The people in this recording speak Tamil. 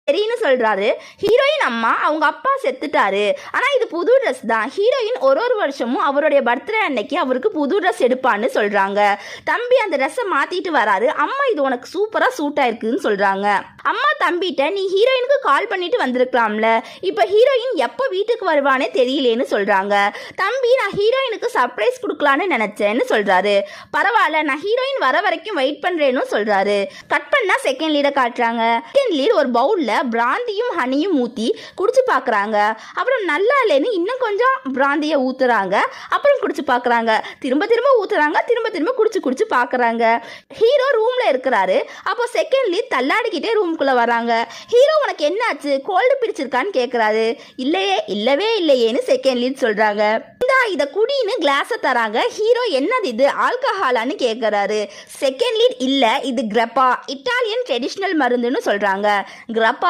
சரின்னு சொல்றாரு. ஹீரோயின் அம்மா அவங்க அப்பா செத்துட்டாரு, ஆனா இது புது ட்ரெஸ் தான். ஹீரோயின் ஒரு வருஷமும் அவருடைய பர்த்டே அன்னைக்கு அவருக்கு புது ட்ரெஸ் எடுப்பான்னு சொல்றாங்க. தம்பி அந்த ட்ரெஸ்ஸை மாத்திட்டு வராரு. அம்மா இது உனக்கு சூப்பரா சூட் ஆயிருக்குன்னு சொல்றாங்க. அம்மா தம்பிட்ட நீ ஹீரோயினுக்கு கால் பண்ணிட்டு வந்திருக்கலாம்ல, இப்ப ஹீரோயின் எப்போ வீட்டுக்கு வருவானே தெரியலேன்னு சொல்றாங்க. தம்பி நான் ஹீரோயினுக்கு சர்ப்ரைஸ் கொடுக்கலான்னு நினைச்சேன்னு சொல்றாரு. பரவாயில்ல நான் ஹீரோயின் வர வரைக்கும் வெயிட் பண்றேன்னு சொல்றாரு. கட் பண்ணா செகண்ட் லீடை காட்டுறாங்க. செகண்ட் லீட் ஒரு பவுல்ல பிராந்தியும் ஹனியும் ஊத்தி குடிச்சு பாக்குறாங்க. அப்புறம் நல்லா இல்லைன்னு இன்னும் கொஞ்சம் பிராந்தியை ஊத்துறாங்க. அப்புறம் குடிச்சு பாக்குறாங்க. திரும்ப திரும்ப ஊத்துறாங்க. திரும்ப திரும்ப குடிச்சு பாக்குறாங்க. ஹீரோ ரூம்ல இருக்கிறாரு. அப்போ செகண்ட் லீட் தள்ளாடிக்கிட்டே ரூம்குள்ள வராங்க. ஹீரோ உனக்கு என்னாச்சு, கோல்டு பிடிச்சிருக்கான்னு கேட்குறாரு. இல்லவே இல்லையேன்னு செகண்ட் லீட் சொல்றாங்க. இதை குடின்னு கிளாஸை தராங்க. ஹீரோ என்னது இது ஆல்கஹாலான்னு கேட்குறாரு. செகண்ட் லீட் இல்லை இது கிரப்பா, இட்டாலியன் ட்ரெடிஷ்னல் மருந்துன்னு சொல்றாங்க. கிரப்பா